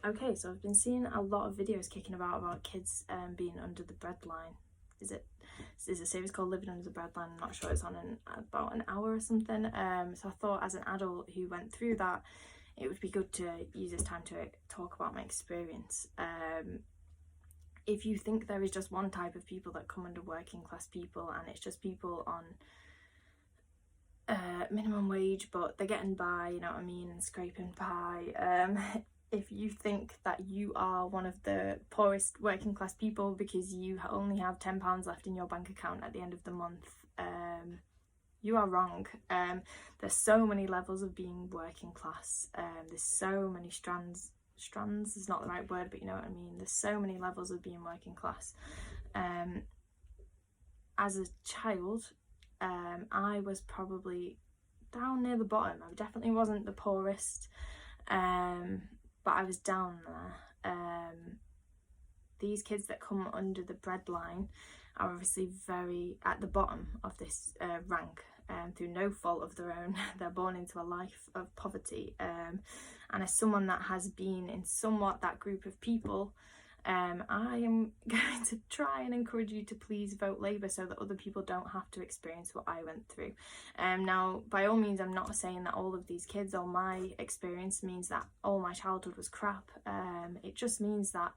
Okay, so I've been seeing a lot of videos kicking about kids being under the breadline. Is a series called Living Under the Breadline. I'm not sure, it's on in about an hour or something. So I thought, as an adult who went through that, it would be good to use this time to talk about my experience. If you think there is just one type of people that come under working class people, and it's just people on minimum wage but they're getting by, you know what I mean, and scraping by, if you think that you are one of the poorest working class people because you only have £10 left in your bank account at the end of the month, you are wrong. There's so many levels of being working class. There's so many strands is not the right word, but you know what I mean. There's so many levels of being working class. As a child, I was probably down near the bottom. I definitely wasn't the poorest, but I was down there. These kids that come under the breadline are obviously very at the bottom of this rank, through no fault of their own. They're born into a life of poverty, and as someone that has been in somewhat that group of people, I am going to try and encourage you to please vote Labour so that other people don't have to experience what I went through. Now, by all means, I'm not saying that all of these kids or my experience means that all my childhood was crap. It just means that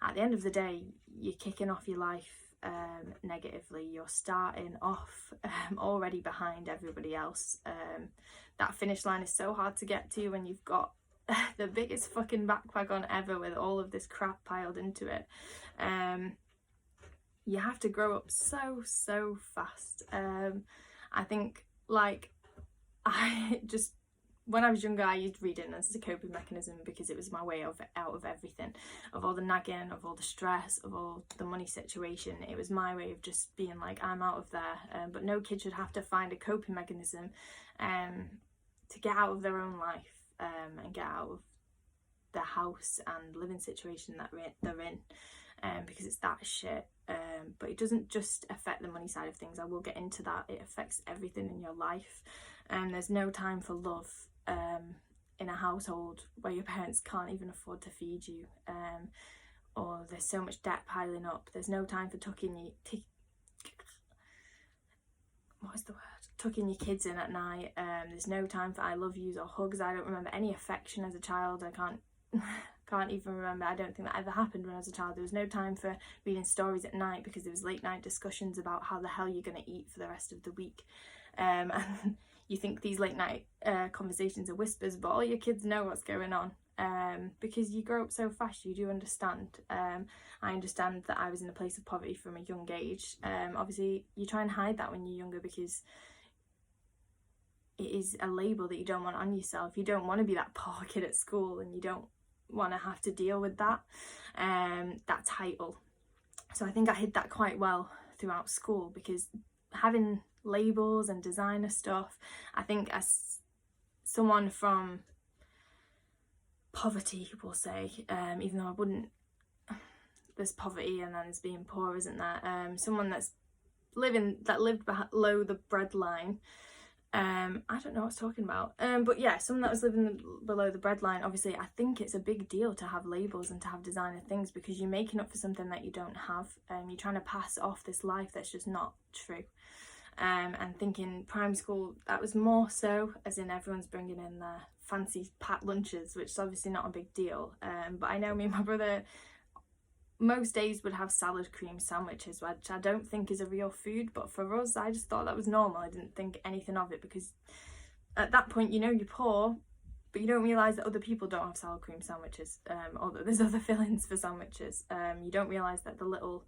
at the end of the day, you're kicking off your life negatively. You're starting off already behind everybody else. That finish line is so hard to get to when you've got the biggest fucking backpack on ever with all of this crap piled into it. You have to grow up so fast. I think, like, when I was younger, I used reading as a coping mechanism because it was my way out of everything, of all the nagging, of all the stress, of all the money situation. It was my way of just being like, I'm out of there. But no kid should have to find a coping mechanism to get out of their own life, and get out of the house and living situation that they're in, because it's that shit. But it doesn't just affect the money side of things. I will get into that. It affects everything in your life. There's no time for love in a household where your parents can't even afford to feed you, or there's so much debt piling up. There's no time for tucking your kids in at night. There's no time for I love yous or hugs. I don't remember any affection as a child. I can't even remember. I don't think that ever happened when I was a child. There was no time for reading stories at night because there was late night discussions about how the hell you're going to eat for the rest of the week. And you think these late night conversations are whispers, but all your kids know what's going on, because you grow up so fast. You do understand. I understand that I was in a place of poverty from a young age. Obviously you try and hide that when you're younger because it is a label that you don't want on yourself. You don't want to be that poor kid at school, and you don't want to have to deal with that title. So I think I hid that quite well throughout school, because having labels and designer stuff, I think as someone from poverty, we'll say, even though I wouldn't, there's poverty and then there's being poor, isn't there? Someone that lived below the breadline, I don't know what I was talking about, but yeah, someone that was living below the breadline, obviously I think it's a big deal to have labels and to have designer things, because you're making up for something that you don't have. You're trying to pass off this life that's just not true. And thinking primary school, that was more so, as in everyone's bringing in their fancy packed lunches, which is obviously not a big deal. But I know me and my brother most days would have salad cream sandwiches, which I don't think is a real food, but for us, I just thought that was normal. I didn't think anything of it, because at that point, you know, you're poor, but you don't realise that other people don't have salad cream sandwiches, or that there's other fillings for sandwiches. You don't realise that the little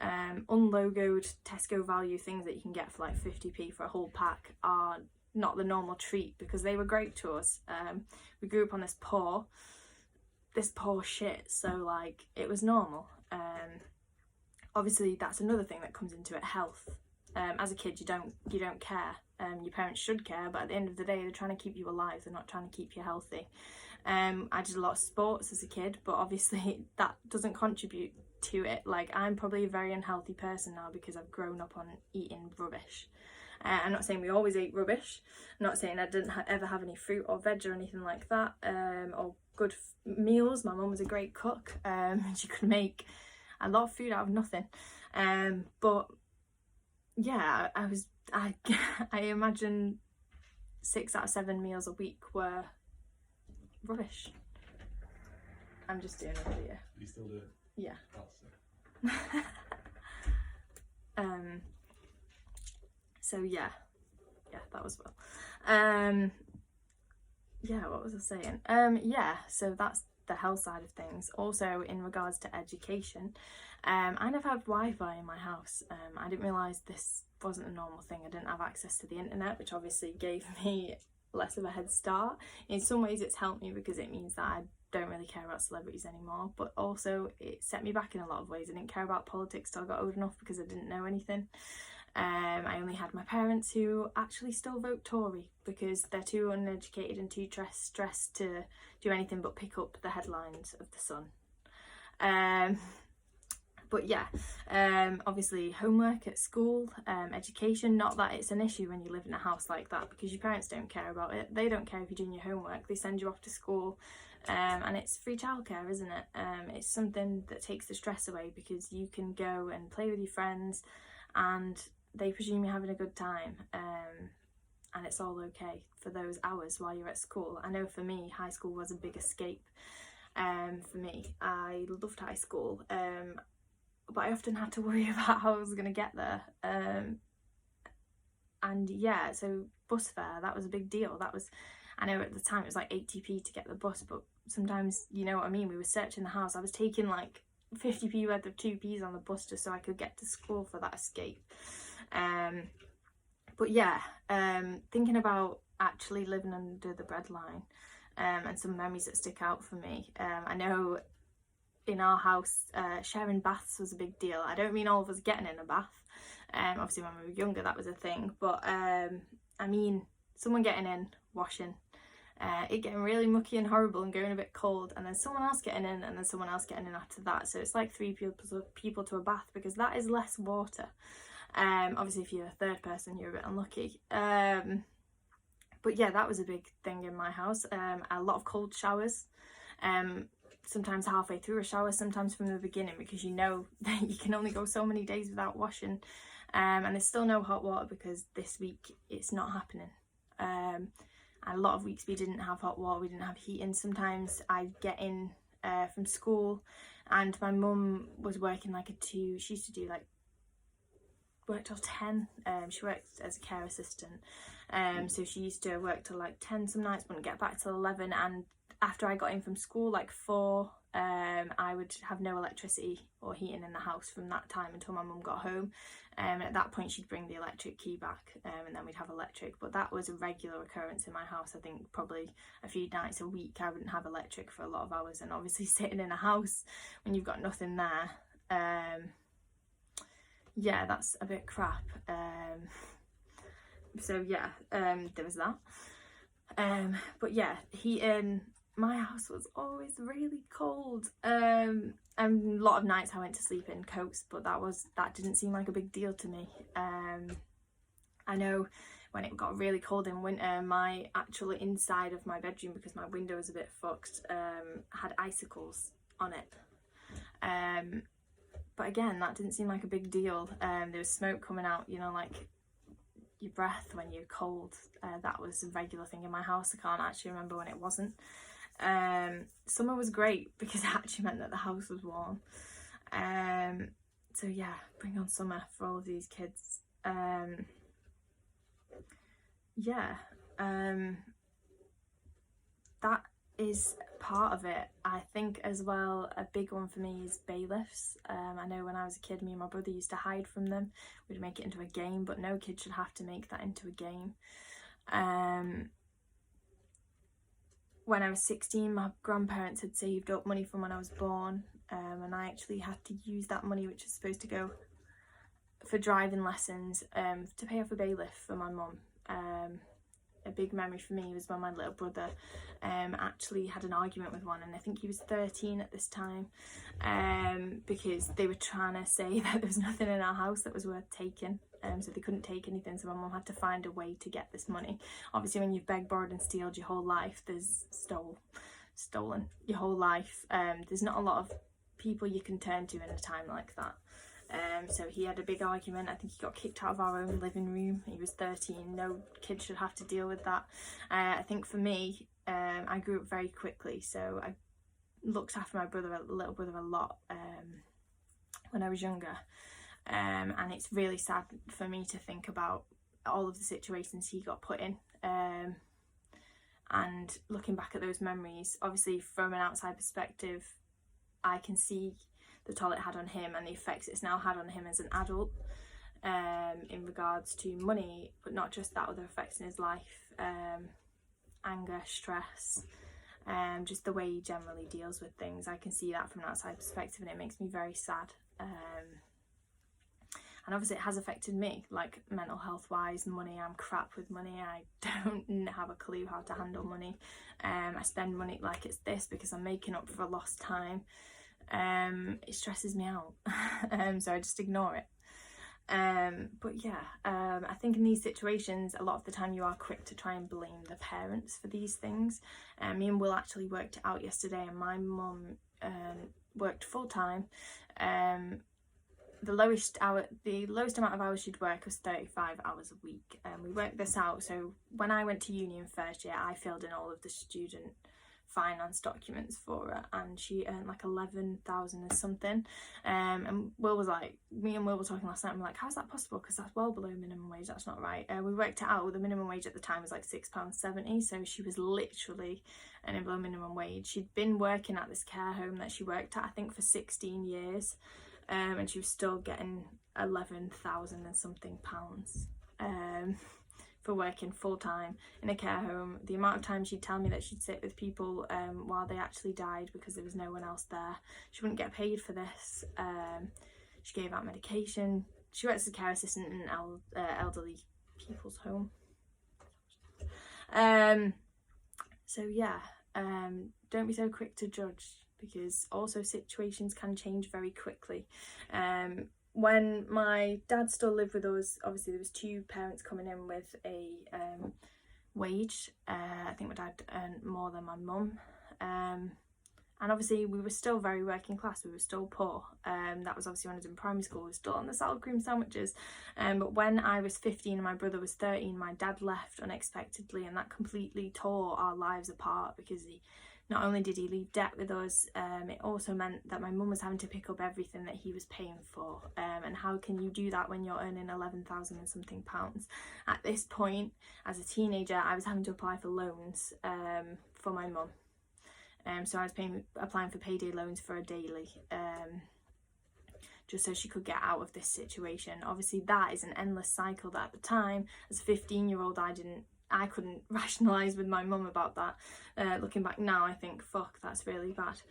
unlogoed Tesco value things that you can get for like 50p for a whole pack are not the normal treat, because they were great to us. We grew up on this poor shit, so like it was normal. Obviously that's another thing that comes into it, health. As a kid, you don't care. Your parents should care, but at the end of the day, they're trying to keep you alive. They're not trying to keep you healthy. I did a lot of sports as a kid, but obviously that doesn't contribute to it. Like, I'm probably a very unhealthy person now because I've grown up on eating rubbish. I'm not saying we always ate rubbish. I'm not saying I didn't ever have any fruit or veg or anything like that, or good meals. My mum was a great cook, and she could make a lot of food out of nothing. But yeah, I imagine 6 out of 7 meals a week were rubbish. I'm just doing a video. You still do it? Yeah. That's sick. So yeah, that was well. Yeah, what was I saying? Yeah, so that's the health side of things. Also, in regards to education, I never had Wi-Fi in my house. I didn't realise this wasn't a normal thing. I didn't have access to the internet, which obviously gave me less of a head start. In some ways it's helped me because it means that I don't really care about celebrities anymore, but also it set me back in a lot of ways. I didn't care about politics till I got old enough because I didn't know anything. I only had my parents who actually still vote Tory because they're too uneducated and too stressed to do anything but pick up the headlines of the Sun. But yeah, obviously homework at school, education, not that it's an issue when you live in a house like that because your parents don't care about it. They don't care if you're doing your homework. They send you off to school, and it's free childcare, isn't it? It's something that takes the stress away because you can go and play with your friends and they presume you're having a good time, and it's all okay for those hours while you're at school. I know for me, high school was a big escape. For me, I loved high school, but I often had to worry about how I was going to get there. And yeah, so bus fare, that was a big deal. That was, I know at the time it was like 80p to get the bus, but sometimes, you know what I mean, we were searching the house. I was taking like 50p worth of 2p's on the bus just so I could get to school for that escape. But yeah, thinking about actually living under the breadline, and some memories that stick out for me. I know in our house, sharing baths was a big deal. I don't mean all of us getting in a bath. Obviously when we were younger that was a thing, but I mean someone getting in, washing, it getting really mucky and horrible and going a bit cold, and then someone else getting in, and then someone else getting in after that. So it's like 3 people to a bath because that is less water. Obviously if you're a third person you're a bit unlucky. But yeah, that was a big thing in my house. A lot of cold showers, sometimes halfway through a shower, sometimes from the beginning, because you know that you can only go so many days without washing. And there's still no hot water because this week it's not happening. And a lot of weeks we didn't have hot water, we didn't have heating. Sometimes I'd get in from school and my mum was working like she used to do like, worked till 10. She worked as a care assistant, so she used to work till like 10 some nights, wouldn't get back till 11, and after I got in from school like 4, I would have no electricity or heating in the house from that time until my mum got home. At that point she'd bring the electric key back, and then we'd have electric. But that was a regular occurrence in my house. I think probably a few nights a week I wouldn't have electric for a lot of hours, and obviously sitting in a house when you've got nothing there, yeah, that's a bit crap. So yeah, there was that. But yeah, heating, my house was always really cold. And a lot of nights I went to sleep in coats, but that didn't seem like a big deal to me. I know when it got really cold in winter, my actual inside of my bedroom, because my window was a bit fucked, had icicles on it. But again, that didn't seem like a big deal. There was smoke coming out, you know, like your breath when you're cold. That was a regular thing in my house. I can't actually remember when it wasn't. Summer was great because it actually meant that the house was warm. So yeah, bring on summer for all of these kids. Yeah, that is part of it. I think as well a big one for me is bailiffs. I know when I was a kid, me and my brother used to hide from them. We'd make it into a game, but no kid should have to make that into a game. When I was 16, my grandparents had saved up money from when I was born, and I actually had to use that money, which is supposed to go for driving lessons, to pay off a bailiff for my mum. A big memory for me was when my little brother actually had an argument with one, and I think he was 13 at this time, because they were trying to say that there was nothing in our house that was worth taking. so they couldn't take anything, so my mum had to find a way to get this money. Obviously when you've begged, borrowed and stealed your whole life, there's stolen your whole life, there's not a lot of people you can turn to in a time like that. So he had a big argument. I think he got kicked out of our own living room. He was 13. No kid should have to deal with that. I think for me, I grew up very quickly, so I looked after my little brother a lot when I was younger, and it's really sad for me to think about all of the situations he got put in, and looking back at those memories, obviously from an outside perspective, I can see the toll it had on him and the effects it's now had on him as an adult, in regards to money, but not just that, other effects in his life, anger, stress, just the way he generally deals with things. I can see that from an outside perspective, and it makes me very sad. And obviously it has affected me, like mental health wise, money. I'm crap with money. I don't have a clue how to handle money. I spend money like it's this because I'm making up for lost time. It stresses me out, so I just ignore it. But yeah, I think in these situations, a lot of the time you are quick to try and blame the parents for these things. Me and Will actually worked it out yesterday, and my mum worked full time. The lowest amount of hours she'd work was 35 hours a week. We worked this out, so when I went to uni in first year, I filled in all of the student finance documents for her, and she earned like 11,000 or something, and Will was like, me and Will were talking last night, I'm like, how's that possible, because that's well below minimum wage, that's not right. We worked it out, the minimum wage at the time was like £6.70, so she was literally earning below minimum wage. She'd been working at this care home that she worked at, I think, for 16 years, and she was still getting 11,000 and something pounds for working full-time in a care home. The amount of time she'd tell me that she'd sit with people while they actually died because there was no one else there. She wouldn't get paid for this. She gave out medication. She works as a care assistant in an elderly people's home. So yeah, don't be so quick to judge, because also situations can change very quickly. When my dad still lived with us, obviously there was two parents coming in with a wage. I think my dad earned more than my mum, and obviously we were still very working class, we were still poor. That was obviously when I was in primary school, we were still on the salad cream sandwiches. But when I was 15 and my brother was 13, my dad left unexpectedly, and that completely tore our lives apart, because not only did he leave debt with us, it also meant that my mum was having to pick up everything that he was paying for. And how can you do that when you're earning 11,000 and something pounds? At this point, as a teenager, I was having to apply for loans for my mum. So I was applying for payday loans for a daily, just so she could get out of this situation. Obviously that is an endless cycle that at the time, as a 15-year-old, I couldn't rationalise with my mum about that. Looking back now, I think, fuck, that's really bad.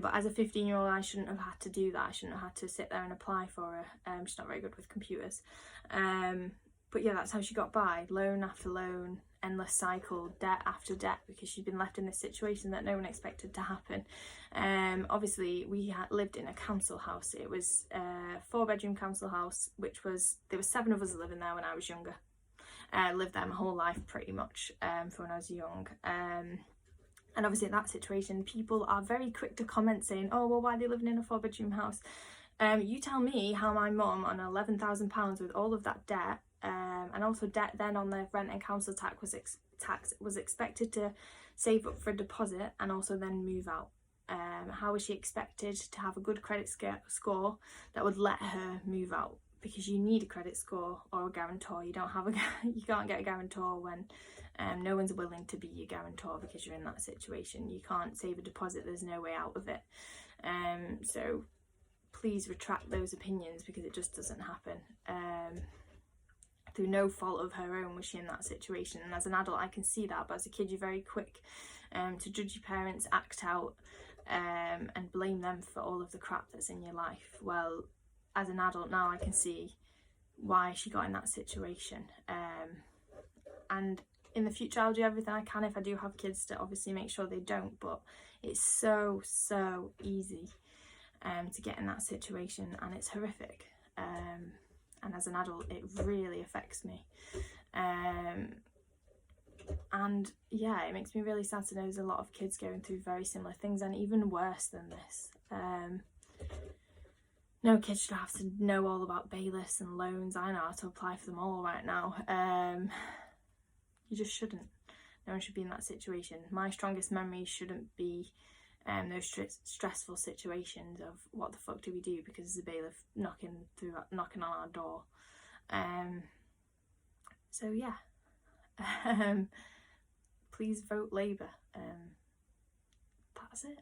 But as a 15-year-old, I shouldn't have had to do that. I shouldn't have had to sit there and apply for her. She's not very good with computers. But yeah, that's how she got by. Loan after loan, endless cycle, debt after debt, because she'd been left in this situation that no one expected to happen. Obviously, we had lived in a council house. It was a 4-bedroom council house, there were 7 of us living there when I was younger. Lived there my whole life pretty much, from when I was young. And obviously in that situation, people are very quick to comment saying, oh, well, why are they living in a 4-bedroom house? You tell me how my mum on £11,000 with all of that debt, and also debt then on the rent and council tax was expected to save up for a deposit and also then move out. How was she expected to have a good credit score that would let her move out? Because you need a credit score or a guarantor. You can't get a guarantor when no one's willing to be your guarantor, because you're in that situation. You can't save a deposit, there's no way out of it. So please retract those opinions, because it just doesn't happen. Through no fault of her own was she in that situation, and as an adult I can see that, but as a kid you're very quick to judge your parents, act out, and blame them for all of the crap that's in your life. Well, as an adult now, I can see why she got in that situation. And in the future, I'll do everything I can, if I do have kids, to obviously make sure they don't. But it's so easy to get in that situation, and it's horrific. and as an adult it really affects me. And yeah, it makes me really sad to know there's a lot of kids going through very similar things, and even worse than this. No kid should have to know all about bailiffs and loans. I know how to apply for them all right now. You just shouldn't. No one should be in that situation. My strongest memories shouldn't be those stressful situations of what the fuck do we do because there's a bailiff knocking on our door. So yeah, please vote Labour. That's it.